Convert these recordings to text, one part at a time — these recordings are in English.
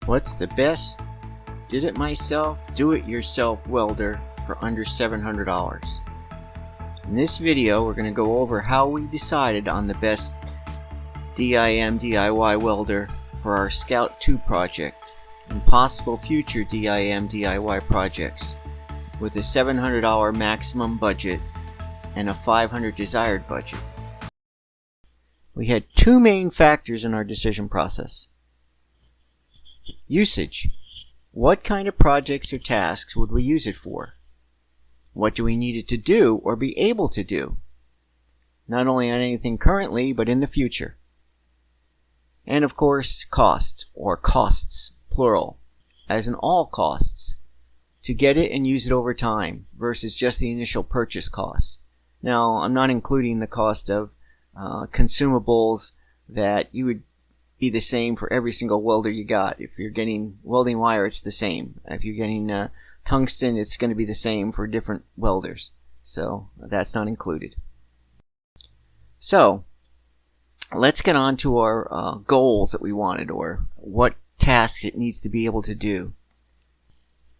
What's the best did-it-myself, do-it-yourself welder for under $700? In this video, we're going to go over how we decided on the best DIY welder for our Scout 2 project and possible future DIY projects with a $700 maximum budget and a $500 desired budget. We had two main factors in our decision process. Usage. What kind of projects or tasks would we use it for? What do we need it to do or be able to do? Not only on anything currently, but in the future. And of course, cost, or costs, plural, as in all costs, to get it and use it over time versus just the initial purchase costs. Now, I'm not including the cost of consumables that you would be the same for every single welder you got. If you're getting welding wire, it's the same. If you're getting tungsten, it's going to be the same for different welders. So that's not included. So let's get on to our goals that we wanted, or what tasks it needs to be able to do.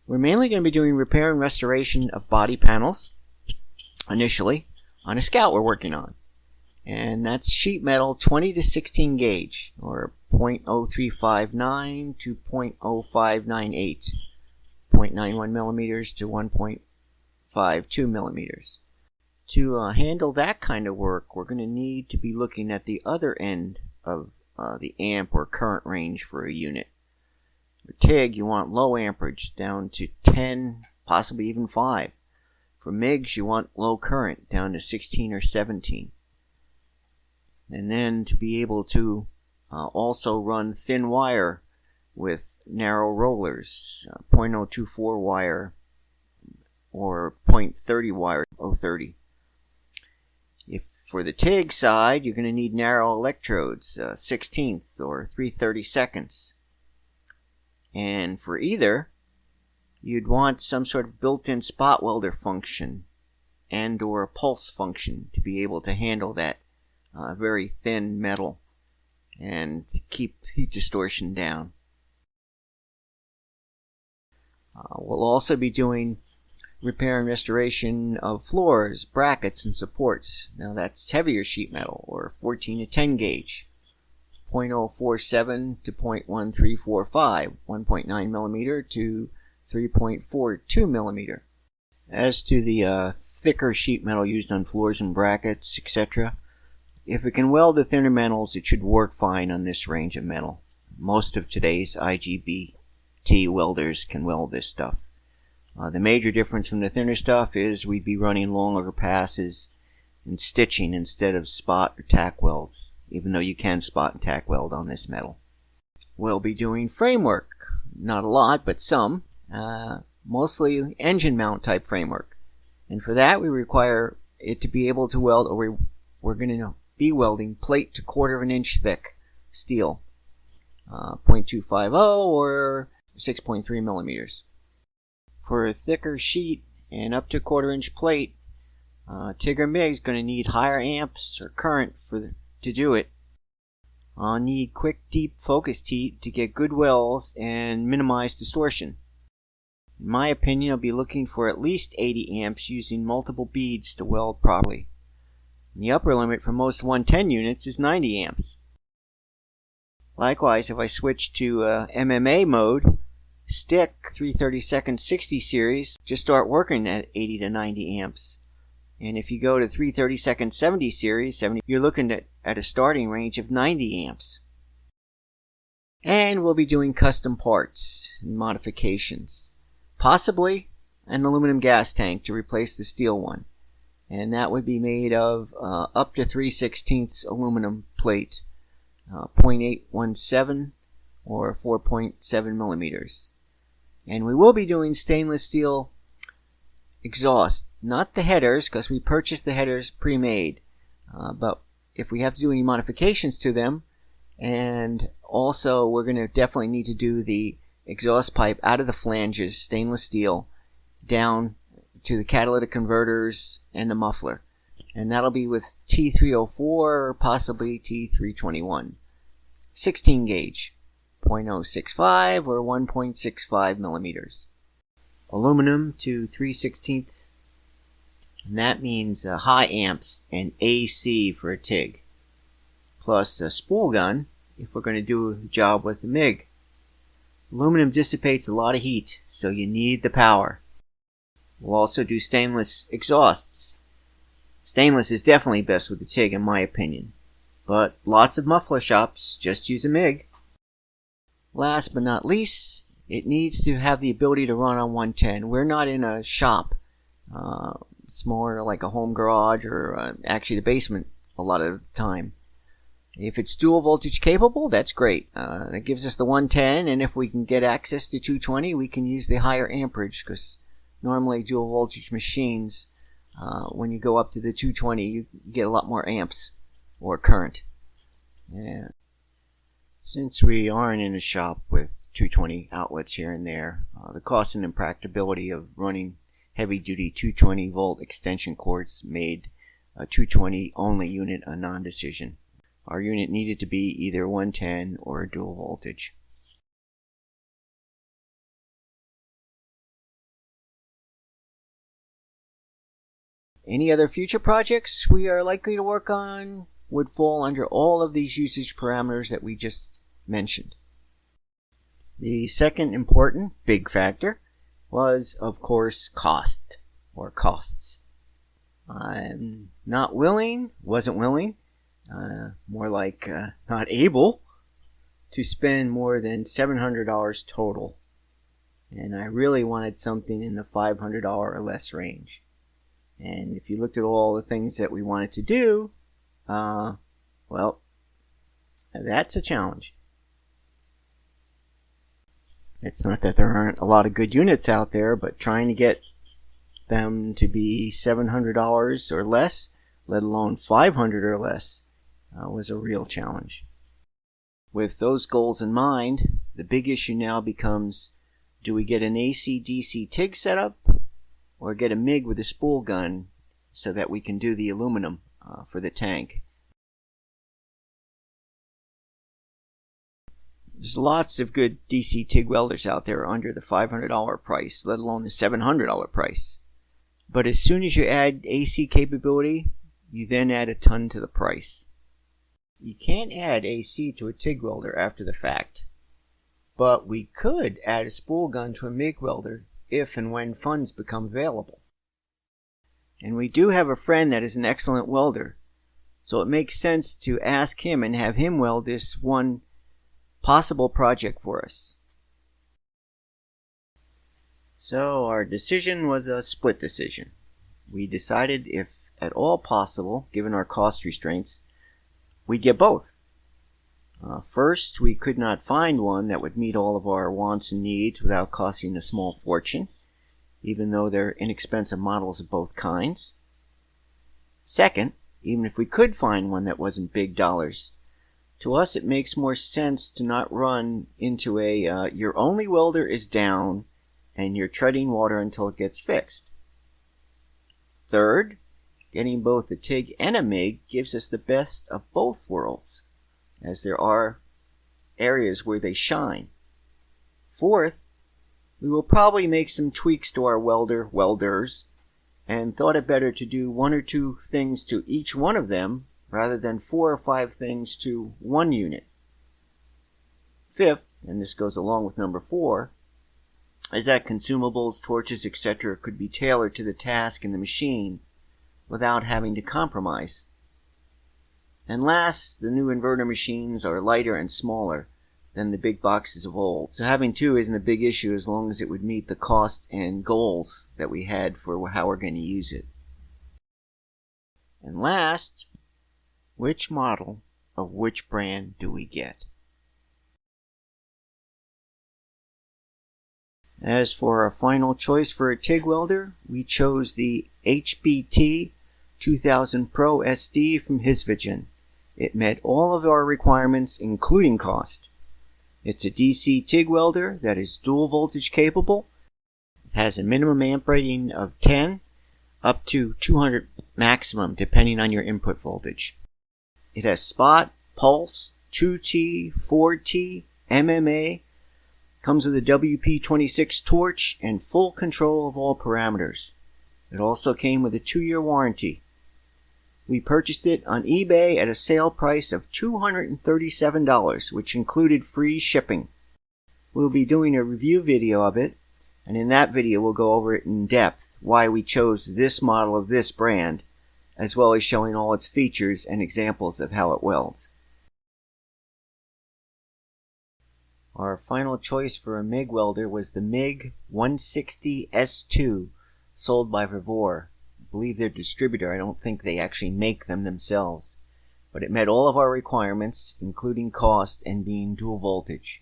We're mainly going to be doing repair and restoration of body panels initially on a Scout we're working on. And that's sheet metal 20 to 16 gauge, or 0.0359 to 0.0598, 0.91 millimeters to 1.52 millimeters. To handle that kind of work, we're going to need to be looking at the other end of the amp or current range for a unit. For TIG, you want low amperage down to 10, possibly even 5. For MIGs, you want low current down to 16 or 17. And then to be able to also run thin wire with narrow rollers, 0.024 wire or 0.30 wire, 0.30. If for the TIG side, you're going to need narrow electrodes, 1/16 or 3/32. And for either, you'd want some sort of built-in spot welder function and or a pulse function to be able to handle that very thin metal and keep heat distortion down. We'll also be doing repair and restoration of floors, brackets, and supports. Now that's heavier sheet metal, or 14 to 10 gauge, 0.047 to 0.1345, 1.9 millimeter to 3.42 millimeter. As to the thicker sheet metal used on floors and brackets, etc., if it can weld the thinner metals, it should work fine on this range of metal. Most of today's IGBT welders can weld this stuff. The major difference from the thinner stuff is we'd be running longer passes and stitching instead of spot or tack welds, even though you can spot and tack weld on this metal. We'll be doing framework. Not a lot, but some. Mostly engine mount type framework. And for that, we require it to be able to weld, or we're going to be welding plate to 1/4 of an inch thick steel, 0.250 or 6.3 millimeters. For a thicker sheet and up to 1/4 inch plate, TIG or MIG is going to need higher amps or current to do it. I'll need quick, deep focused heat to get good welds and minimize distortion. In my opinion, I'll be looking for at least 80 amps using multiple beads to weld properly. The upper limit for most 110 units is 90 amps. Likewise, if I switch to MMA mode, stick 3/32 60 series, just start working at 80 to 90 amps. And if you go to 3/32 70 series, you're looking at a starting range of 90 amps. And we'll be doing custom parts and modifications. Possibly an aluminum gas tank to replace the steel one. And that would be made of up to 3/16 aluminum plate, 0.817 or 4.7 millimeters. And we will be doing stainless steel exhaust, not the headers, because we purchased the headers pre-made. But if we have to do any modifications to them, and also we're going to definitely need to do the exhaust pipe out of the flanges, stainless steel, down to the catalytic converters and the muffler. And that'll be with T304 or possibly T321. 16 gauge, .065 or 1.65 millimeters. Aluminum to 3/16, and that means high amps and AC for a TIG, plus a spool gun if we're going to do a job with the MIG. Aluminum dissipates a lot of heat, so you need the power. We'll also do stainless exhausts. Stainless is definitely best with the TIG in my opinion, but lots of muffler shops just use a MIG. Last but not least, it needs to have the ability to run on 110. We're not in a shop. It's more like a home garage or actually the basement a lot of the time. If it's dual voltage capable, that's great. That gives us the 110, and if we can get access to 220, we can use the higher amperage, because normally dual voltage machines, when you go up to the 220, you get a lot more amps or current. Yeah. Since we aren't in a shop with 220 outlets here and there, the cost and impracticability of running heavy-duty 220 volt extension cords made a 220 only unit a non-decision. Our unit needed to be either 110 or dual voltage. Any other future projects we are likely to work on would fall under all of these usage parameters that we just mentioned. The second important big factor was, of course, cost or costs. I'm wasn't willing, more like not able to spend more than $700 total. And I really wanted something in the $500 or less range. And if you looked at all the things that we wanted to do, well, that's a challenge. It's not that there aren't a lot of good units out there, but trying to get them to be $700 or less, let alone $500 or less, was a real challenge. With those goals in mind, the big issue now becomes, do we get an AC-DC TIG setup or get a MIG with a spool gun so that we can do the aluminum for the tank? There's lots of good DC TIG welders out there under the $500 price, let alone the $700 price. But as soon as you add AC capability, you then add a ton to the price. You can't add AC to a TIG welder after the fact, but we could add a spool gun to a MIG welder if and when funds become available. And we do have a friend that is an excellent welder, so it makes sense to ask him and have him weld this one possible project for us. So our decision was a split decision. We decided, if at all possible, given our cost restraints, we'd get both. First, we could not find one that would meet all of our wants and needs without costing a small fortune, even though they're inexpensive models of both kinds. Second, even if we could find one that wasn't big dollars, to us it makes more sense to not run into a your only welder is down and you're treading water until it gets fixed. Third, getting both a TIG and a MIG gives us the best of both worlds, as there are areas where they shine. Fourth, we will probably make some tweaks to our welders, and thought it better to do one or two things to each one of them rather than 4 or 5 things to one unit. Fifth, and this goes along with number 4, is that consumables, torches, etc. could be tailored to the task in the machine without having to compromise. And last, the new inverter machines are lighter and smaller than the big boxes of old, so having 2 isn't a big issue as long as it would meet the cost and goals that we had for how we're going to use it. And last, which model of which brand do we get? As for our final choice for a TIG welder, we chose the HBT 2000 Pro SD from Hisvigen. It met all of our requirements, including cost. It's a DC TIG welder that is dual voltage capable, has a minimum amp rating of 10 up to 200 maximum depending on your input voltage. It has spot, pulse, 2T, 4T, MMA comes with a WP26 torch and full control of all parameters. It also came with a 2-year warranty. We purchased it on eBay at a sale price of $237, which included free shipping. We'll be doing a review video of it, and in that video we'll go over it in depth, why we chose this model of this brand, as well as showing all its features and examples of how it welds. Our final choice for a MIG welder was the MIG 160 S2, sold by Vevor. I believe they're distributor. I don't think they actually make them themselves. But it met all of our requirements, including cost and being dual voltage.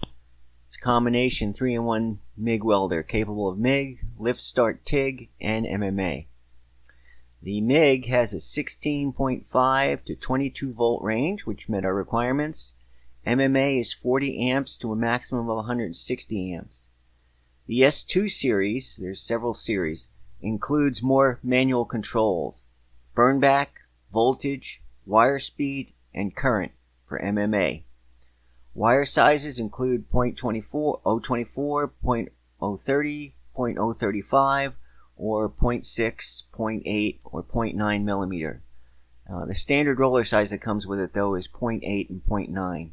It's a combination 3-in-1 MIG welder capable of MIG, lift start TIG, and MMA. The MIG has a 16.5 to 22 volt range, which met our requirements. MMA is 40 amps to a maximum of 160 amps. The S2 series, there's several series, includes more manual controls, burn back, voltage, wire speed, and current for MMA. Wire sizes include 0.24, 0.24, 0.030, 0.035, or 0.6, 0.8, or 0.9 millimeter. The standard roller size that comes with it, though, is 0.8 and 0.9.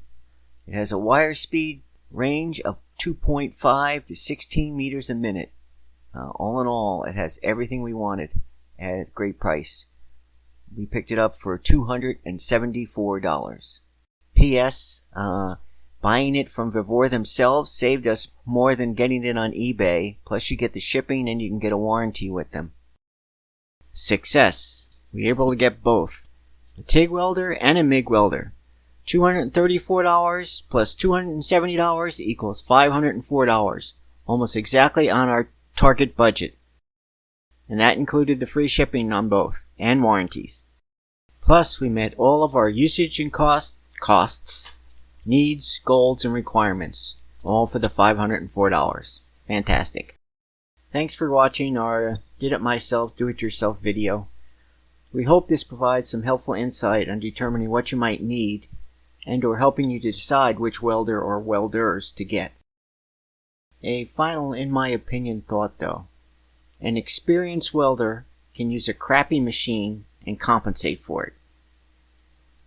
It has a wire speed range of 2.5 to 16 meters a minute. All in all, it has everything we wanted at a great price. We picked it up for $274. P.S. Buying it from Vevor themselves saved us more than getting it on eBay. Plus you get the shipping and you can get a warranty with them. Success. We were able to get both. A TIG welder and a MIG welder. $234 plus $270 equals $504. Almost exactly on our target budget. And that included the free shipping on both, and warranties. Plus we met all of our usage and costs, needs, goals, and requirements, all for the $504. Fantastic. Thanks for watching our Did It Myself, Do It Yourself video. We hope this provides some helpful insight on determining what you might need and or helping you to decide which welder or welders to get. A final, in my opinion, thought though. An experienced welder can use a crappy machine and compensate for it.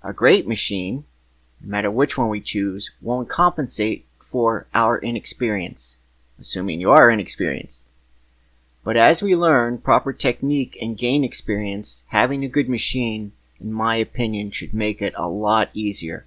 A great machine, no matter which one we choose, won't compensate for our inexperience, assuming you are inexperienced. But as we learn proper technique and gain experience, having a good machine, in my opinion, should make it a lot easier.